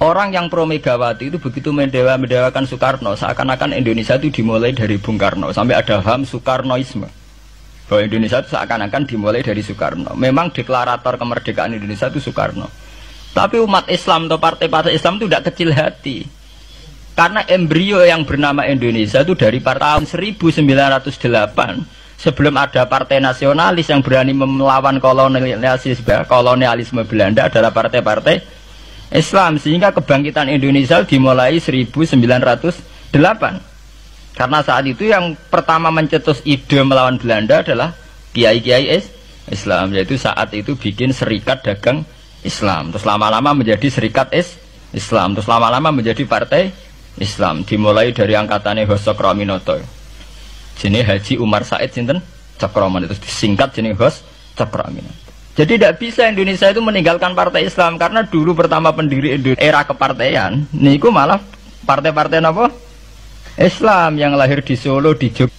Orang yang pro Megawati itu begitu mendewakan Soekarno, seakan-akan Indonesia itu dimulai dari Bung Karno, sampai ada HAM Soekarnoisme. Bahwa Indonesia itu seakan-akan dimulai dari Soekarno. Memang deklarator kemerdekaan Indonesia itu Soekarno. Tapi umat Islam atau partai-partai Islam itu tidak kecil hati. Karena embrio yang bernama Indonesia itu dari tahun 1908, sebelum ada partai nasionalis yang berani melawan kolonialisme Belanda adalah partai-partai Islam, sehingga kebangkitan Indonesia dimulai 1908. Karena saat itu yang pertama mencetus ide melawan Belanda adalah kiai-kiai Islam, yaitu saat itu bikin serikat dagang Islam, terus lama-lama menjadi serikat Islam, terus lama-lama menjadi partai Islam. Dimulai dari angkatannya Hos Cokroaminoto, jenis Haji Umar Said sinten Cokroaminoto, itu disingkat jenis Hos Cokroaminoto. Jadi tidak bisa Indonesia itu meninggalkan partai Islam, karena dulu pertama pendiri era kepartaian niku malah partai-partai apa? Islam yang lahir di Solo, di Jogja.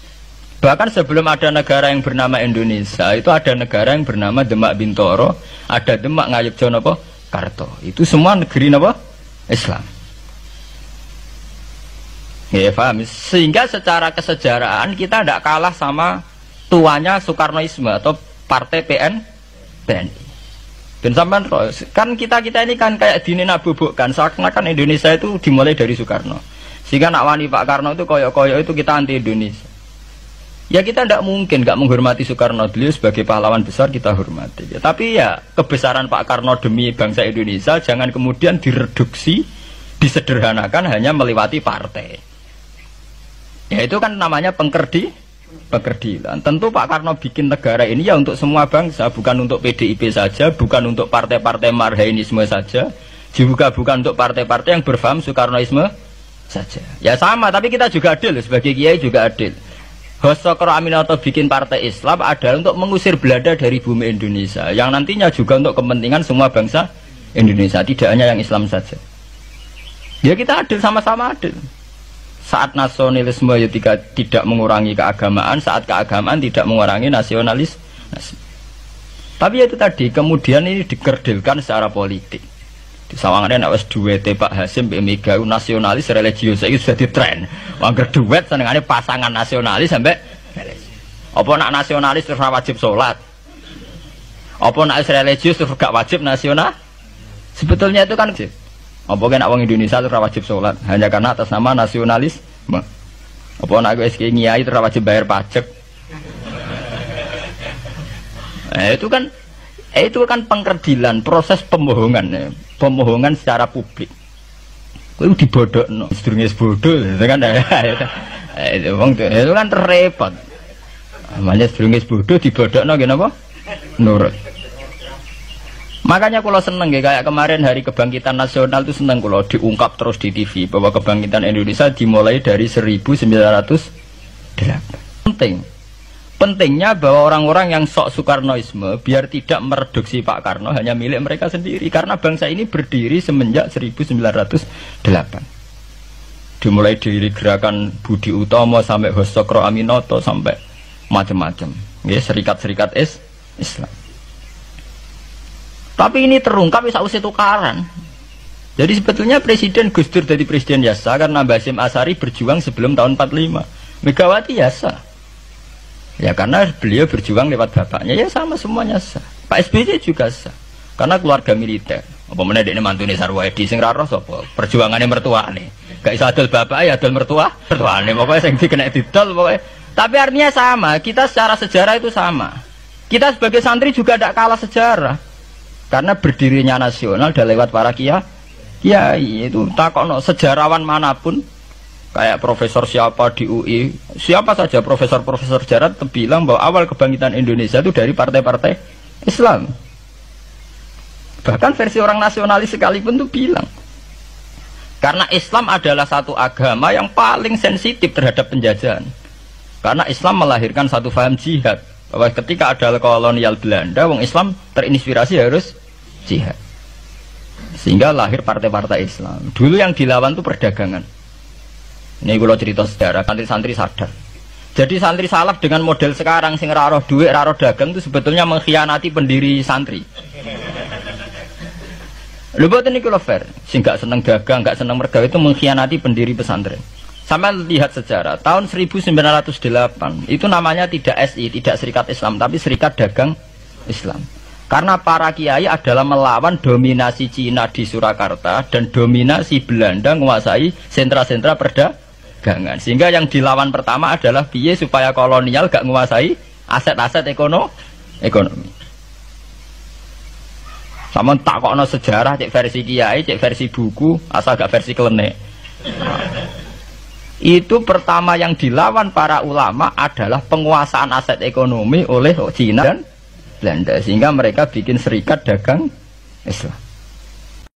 Bahkan sebelum ada negara yang bernama Indonesia, itu ada negara yang bernama Demak Bintoro, ada Demak Ngayogjakarta apa? Karto. Itu semua negeri apa? Islam. Ya paham. Sehingga secara kesejarahan kita tidak kalah sama tuanya Soekarnoisme atau partai PNI. Dan sampai kan kita ini kan kayak dinabubukkan seakan-akan Indonesia itu dimulai dari Soekarno, sehingga nak wani Pak Karno itu koyok-koyok itu kita anti Indonesia. Ya kita tidak mungkin nggak menghormati Soekarno, beliau sebagai pahlawan besar kita hormati ya. Tapi ya kebesaran Pak Karno demi bangsa Indonesia jangan kemudian direduksi, disederhanakan hanya melewati partai. Ya itu kan namanya pekerdilan. Tentu Pak Karno bikin negara ini ya untuk semua bangsa, bukan untuk PDIP saja, bukan untuk partai-partai marhainisme saja, juga bukan untuk partai-partai yang berfaham Soekarnoisme saja. Ya sama, tapi kita juga adil, sebagai kiai juga adil. Hos Cokroaminoto bikin partai Islam adalah untuk mengusir Belanda dari bumi Indonesia, yang nantinya juga untuk kepentingan semua bangsa Indonesia, tidak hanya yang Islam saja. Ya kita adil, sama-sama adil. Saat nasionalisme ya tidak mengurangi keagamaan, saat keagamaan tidak mengurangi nasionalis. Tapi itu tadi kemudian ini dikerdilkan secara politik. Di sawangannya nak wis duwete Pak Hasim Mbak Mega nasionalis religius itu sudah ditren. Wangger duet senengane pasangan nasionalis sampai apa nak nasionalis terus wajib sholat. Apa nak religius terus gak wajib nasional? Sebetulnya itu kan apa kena orang Indonesia itu wajib sholat hanya karena atas nama nasionalisme. Apa nak gue ngiyai itu wajib bayar pajak. Itu kan pengkerdilan, proses pembohongan ya. Pembohongan secara publik. Itu dibodokno, sedurunge bodoh itu kan itu kan repot. Namanya sedurunge bodoh dibodokno nggih napa? Nurut. Makanya kalau seneng ya, kayak kemarin Hari Kebangkitan Nasional itu seneng kalau diungkap terus di TV bahwa kebangkitan Indonesia dimulai dari 1908. Pentingnya bahwa orang-orang yang sok Soekarnoisme biar tidak mereduksi Pak Karno hanya milik mereka sendiri, karena bangsa ini berdiri semenjak 1908. Dimulai dari gerakan Budi Utomo sampai Hos Cokroaminoto sampai macam-macam, ya serikat-serikat Islam. Tapi ini terungkap sausé tukaran. Jadi sebetulnya Presiden Gus Dur jadi presiden yasa karena Basim Asari berjuang sebelum tahun 45. Megawati yasa. Ya karena beliau berjuang lewat bapaknya, ya sama semuanya sah. Pak SBY juga sah. Karena keluarga militer. Apa meneh dekne mantune Sarwaedi sing ra roh sapa? Perjuangane mertuane. Gak iso adol bapak ya adol mertuane. Pokoke sing dikena didol pokoke. Tapi artinya sama, kita secara sejarah itu sama. Kita sebagai santri juga tidak kalah sejarah. Karena berdirinya nasional udah lewat para kiai itu takokno sejarawan manapun kayak profesor siapa di UI, siapa saja profesor sejarah bilang bahwa awal kebangkitan Indonesia itu dari partai-partai Islam. Bahkan versi orang nasionalis sekalipun tuh bilang karena Islam adalah satu agama yang paling sensitif terhadap penjajahan. Karena Islam melahirkan satu paham jihad, bahwa ketika ada kolonial Belanda, wong Islam terinspirasi harus jihad, sehingga lahir partai-partai Islam. Dulu yang dilawan itu perdagangan. Ini kalau cerita sejarah, santri-santri sadar. Jadi santri salaf dengan model sekarang sing raroh duit, raroh dagang itu sebetulnya mengkhianati pendiri santri. Lho boten niku fair. Sing gak seneng dagang, gak seneng mergawe itu mengkhianati pendiri pesantren. Sama lihat sejarah, tahun 1908 itu namanya tidak SI, tidak Serikat Islam, tapi Serikat Dagang Islam. Karena para kiai adalah melawan dominasi Cina di Surakarta dan dominasi Belanda menguasai sentra-sentra perdagangan. Sehingga yang dilawan pertama adalah piye supaya kolonial gak menguasai aset-aset ekonomi. Sama takokno sejarah, cek versi kiai, cek versi buku, asal gak versi klenek. Itu pertama yang dilawan para ulama adalah penguasaan aset ekonomi oleh Cina dan Belanda, sehingga mereka bikin Serikat Dagang Islam.